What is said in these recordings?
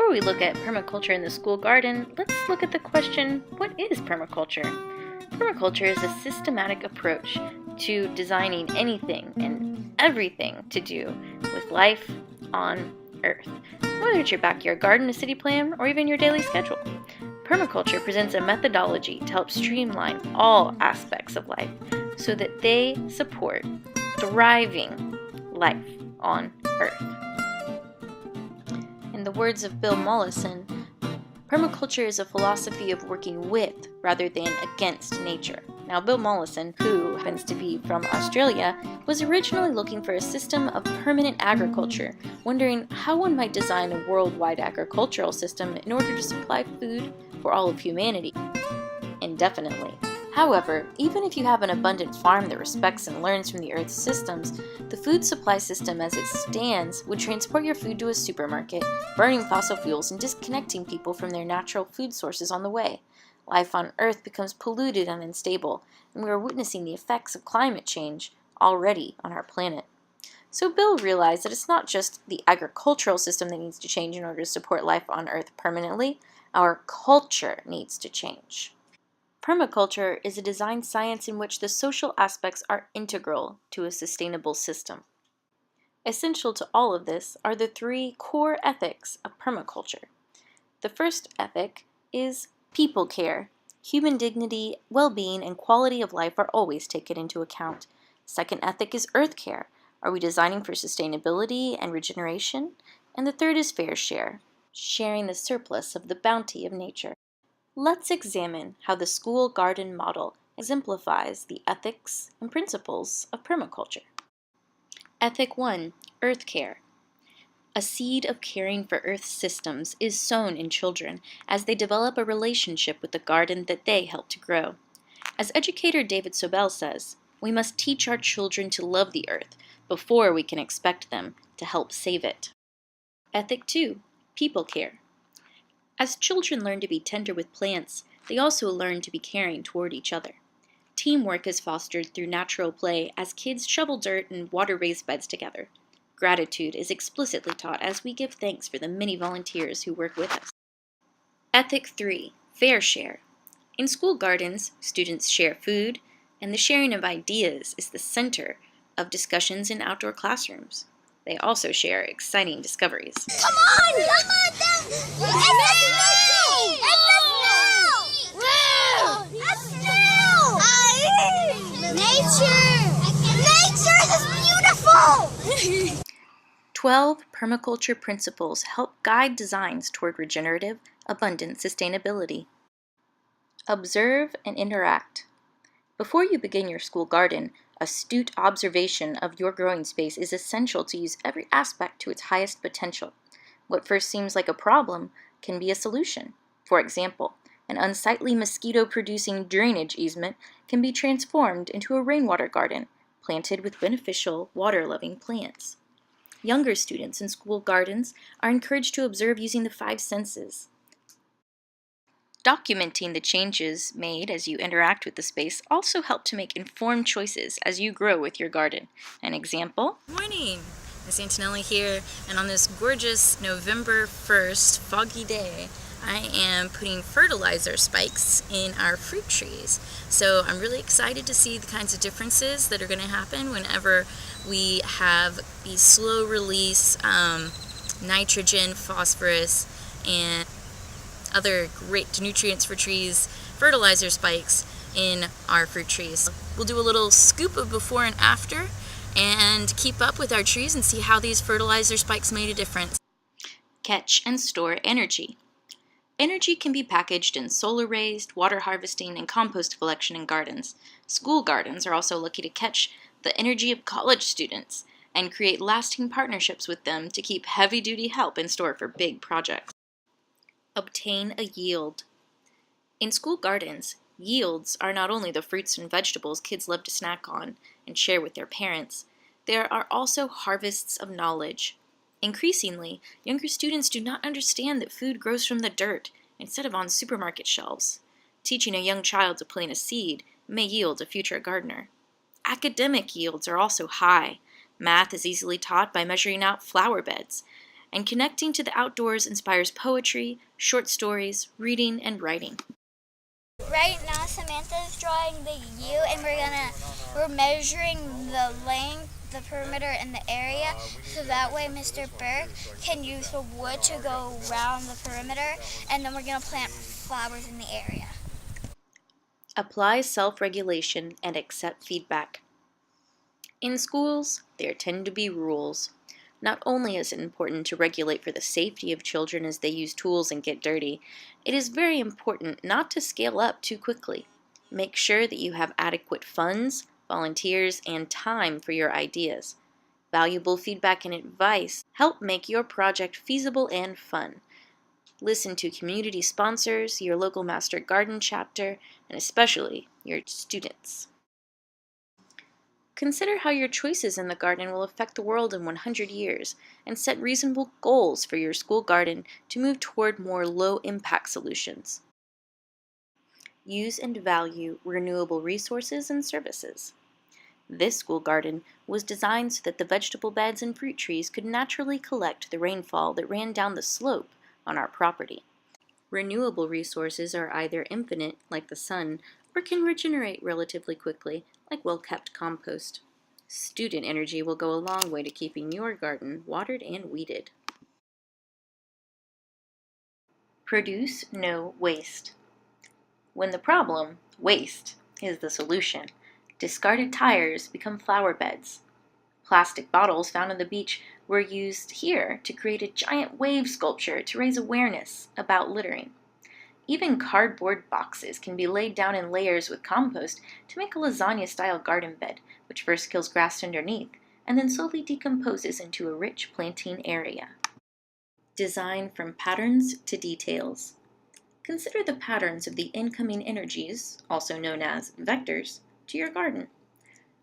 Before we look at permaculture in the school garden, let's look at the question, what is permaculture? Permaculture is a systematic approach to designing anything and everything to do with life on Earth, whether it's your backyard garden, a city plan, or even your daily schedule. Permaculture presents a methodology to help streamline all aspects of life so that they support thriving life on Earth. In the words of Bill Mollison, permaculture is a philosophy of working with rather than against nature. Now, Bill Mollison, who happens to be from Australia, was originally looking for a system of permanent agriculture, wondering how one might design a worldwide agricultural system in order to supply food for all of humanity indefinitely. However, even if you have an abundant farm that respects and learns from the Earth's systems, the food supply system as it stands would transport your food to a supermarket, burning fossil fuels and disconnecting people from their natural food sources on the way. Life on Earth becomes polluted and unstable, and we are witnessing the effects of climate change already on our planet. So Bill realized that it's not just the agricultural system that needs to change in order to support life on Earth permanently, our culture needs to change. Permaculture is a design science in which the social aspects are integral to a sustainable system. Essential to all of this are the three core ethics of permaculture. The first ethic is people care. Human dignity, well-being, and quality of life are always taken into account. Second ethic is earth care. Are we designing for sustainability and regeneration? And the third is fair share, sharing the surplus of the bounty of nature. Let's examine how the school garden model exemplifies the ethics and principles of permaculture. Ethic 1. Earth care. A seed of caring for Earth's systems is sown in children as they develop a relationship with the garden that they help to grow. As educator David Sobel says, we must teach our children to love the Earth before we can expect them to help save it. Ethic 2. People care. As children learn to be tender with plants, they also learn to be caring toward each other. Teamwork is fostered through natural play as kids shovel dirt and water raised beds together. Gratitude is explicitly taught as we give thanks for the many volunteers who work with us. Ethic 3. Fair share. In school gardens, students share food, and the sharing of ideas is the center of discussions in outdoor classrooms. They also share exciting discoveries. Come on! Come on! It's the snow! It's the snow! Nature is beautiful! 12 permaculture principles help guide designs toward regenerative, abundant sustainability. Observe and interact. Before you begin your school garden, astute observation of your growing space is essential to use every aspect to its highest potential. What first seems like a problem can be a solution. For example, an unsightly mosquito-producing drainage easement can be transformed into a rainwater garden, planted with beneficial, water-loving plants. Younger students in school gardens are encouraged to observe using the 5 senses. Documenting the changes made as you interact with the space also help to make informed choices as you grow with your garden. An example? Morning! Miss Antonelli here, and on this gorgeous November 1st foggy day, I am putting fertilizer spikes in our fruit trees. So I'm really excited to see the kinds of differences that are going to happen whenever we have these slow release nitrogen, phosphorus, and other great nutrients for trees, fertilizer spikes in our fruit trees. We'll do a little scoop of before and after and keep up with our trees and see how these fertilizer spikes made a difference. Catch and store energy. Energy can be packaged in solar raised, water harvesting, and compost collection in gardens. School gardens are also lucky to catch the energy of college students and create lasting partnerships with them to keep heavy-duty help in store for big projects. Obtain a yield. In school gardens, yields are not only the fruits and vegetables kids love to snack on and share with their parents, there are also harvests of knowledge. Increasingly, younger students do not understand that food grows from the dirt instead of on supermarket shelves. Teaching a young child to plant a seed may yield a future gardener. Academic yields are also high. Math is easily taught by measuring out flower beds, and connecting to the outdoors inspires poetry, short stories, reading, and writing. Right now, Samantha's drawing the U, and we're measuring the length, the perimeter, and the area, so that way Mr. Burke can use the wood to go around the perimeter, and then we're gonna plant flowers in the area. Apply self-regulation and accept feedback. In schools, there tend to be rules. Not only is it important to regulate for the safety of children as they use tools and get dirty, it is very important not to scale up too quickly. Make sure that you have adequate funds, volunteers, and time for your ideas. Valuable feedback and advice help make your project feasible and fun. Listen to community sponsors, your local Master Garden chapter, and especially your students. Consider how your choices in the garden will affect the world in 100 years, and set reasonable goals for your school garden to move toward more low-impact solutions. Use and value renewable resources and services. This school garden was designed so that the vegetable beds and fruit trees could naturally collect the rainfall that ran down the slope on our property. Renewable resources are either infinite, like the sun, or can regenerate relatively quickly, like well-kept compost. Student energy will go a long way to keeping your garden watered and weeded. Produce no waste. When the problem, waste, is the solution, discarded tires become flower beds. Plastic bottles found on the beach were used here to create a giant wave sculpture to raise awareness about littering. Even cardboard boxes can be laid down in layers with compost to make a lasagna-style garden bed, which first kills grass underneath and then slowly decomposes into a rich planting area. Design from patterns to details. Consider the patterns of the incoming energies, also known as vectors, to your garden.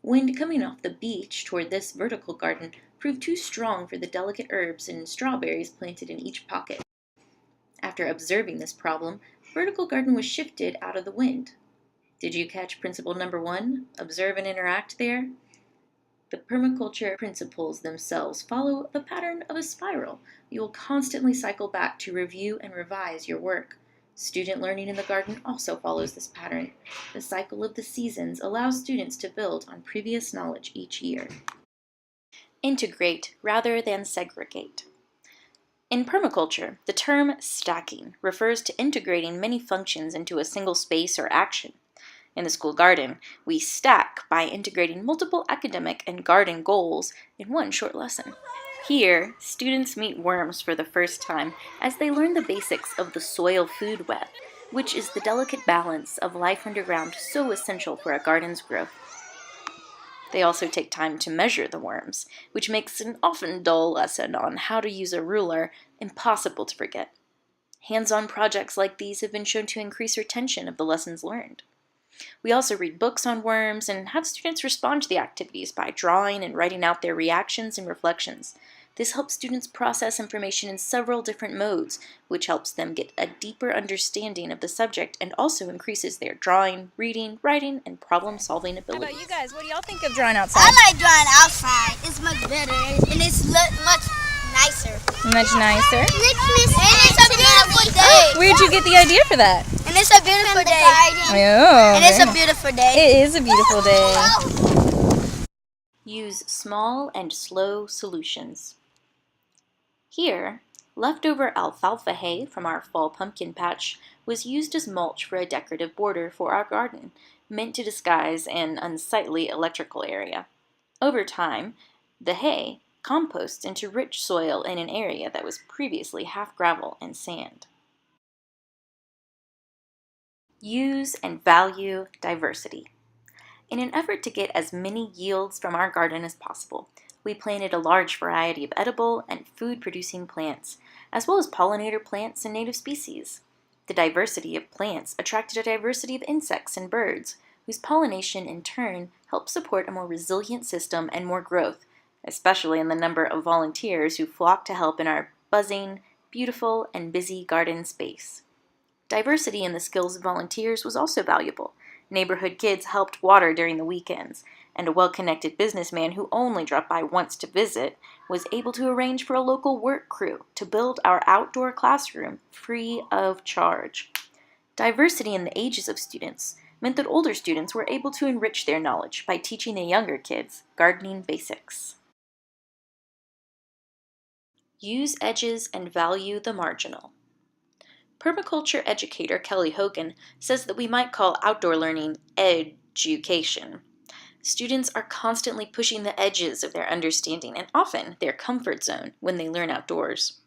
Wind coming off the beach toward this vertical garden proved too strong for the delicate herbs and strawberries planted in each pocket. After observing this problem, vertical garden was shifted out of the wind. Did you catch principle number 1? Observe and interact there? The permaculture principles themselves follow the pattern of a spiral. You will constantly cycle back to review and revise your work. Student learning in the garden also follows this pattern. The cycle of the seasons allows students to build on previous knowledge each year. Integrate rather than segregate. In permaculture, the term stacking refers to integrating many functions into a single space or action. In the school garden, we stack by integrating multiple academic and garden goals in one short lesson. Here, students meet worms for the first time as they learn the basics of the soil food web, which is the delicate balance of life underground so essential for a garden's growth. They also take time to measure the worms, which makes an often dull lesson on how to use a ruler impossible to forget. Hands-on projects like these have been shown to increase retention of the lessons learned. We also read books on worms and have students respond to the activities by drawing and writing out their reactions and reflections. This helps students process information in several different modes, which helps them get a deeper understanding of the subject and also increases their drawing, reading, writing, and problem-solving abilities. How about you guys? What do y'all think of drawing outside? I like drawing outside. It's much better, and it's much nicer. Much nicer. And it's a beautiful day. Where'd you get the idea for that? And it's a beautiful day. Oh, And it's a beautiful day. It is a beautiful day. Use small and slow solutions. Here, leftover alfalfa hay from our fall pumpkin patch was used as mulch for a decorative border for our garden, meant to disguise an unsightly electrical area. Over time, the hay composts into rich soil in an area that was previously half gravel and sand. Use and value diversity. In an effort to get as many yields from our garden as possible, we planted a large variety of edible and food-producing plants, as well as pollinator plants and native species. The diversity of plants attracted a diversity of insects and birds, whose pollination in turn helped support a more resilient system and more growth, especially in the number of volunteers who flocked to help in our buzzing, beautiful, and busy garden space. Diversity in the skills of volunteers was also valuable. Neighborhood kids helped water during the weekends, and a well-connected businessman who only dropped by once to visit was able to arrange for a local work crew to build our outdoor classroom free of charge. Diversity in the ages of students meant that older students were able to enrich their knowledge by teaching the younger kids gardening basics. Use edges and value the marginal. Permaculture educator Kelly Hogan says that we might call outdoor learning education. Students are constantly pushing the edges of their understanding and often their comfort zone when they learn outdoors.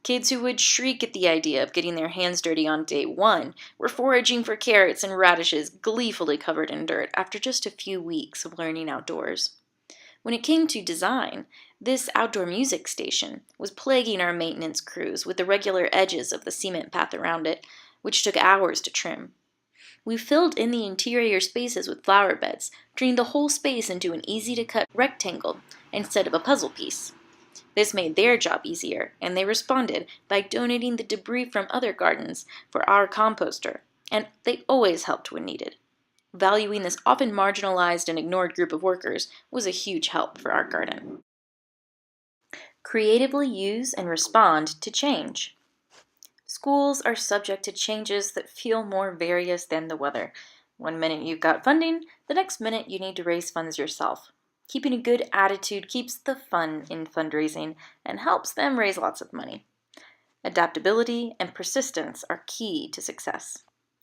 Kids who would shriek at the idea of getting their hands dirty on day one were foraging for carrots and radishes gleefully covered in dirt after just a few weeks of learning outdoors. When it came to design, this outdoor music station was plaguing our maintenance crews with the regular edges of the cement path around it, which took hours to trim. We filled in the interior spaces with flower beds, turning the whole space into an easy-to-cut rectangle instead of a puzzle piece. This made their job easier, and they responded by donating the debris from other gardens for our composter, and they always helped when needed. Valuing this often marginalized and ignored group of workers was a huge help for our garden. Creatively use and respond to change. Schools are subject to changes that feel more various than the weather. One minute you've got funding, the next minute you need to raise funds yourself. Keeping a good attitude keeps the fun in fundraising and helps them raise lots of money. Adaptability and persistence are key to success.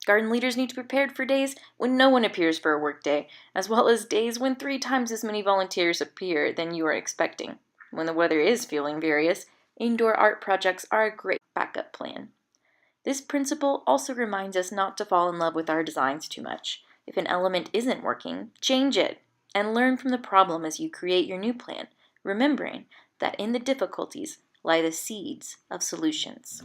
Garden leaders need to be prepared for days when no one appears for a work day, as well as days when 3 times as many volunteers appear than you are expecting. When the weather is feeling various, indoor art projects are a great backup plan. This principle also reminds us not to fall in love with our designs too much. If an element isn't working, change it and learn from the problem as you create your new plan, remembering that in the difficulties lie the seeds of solutions.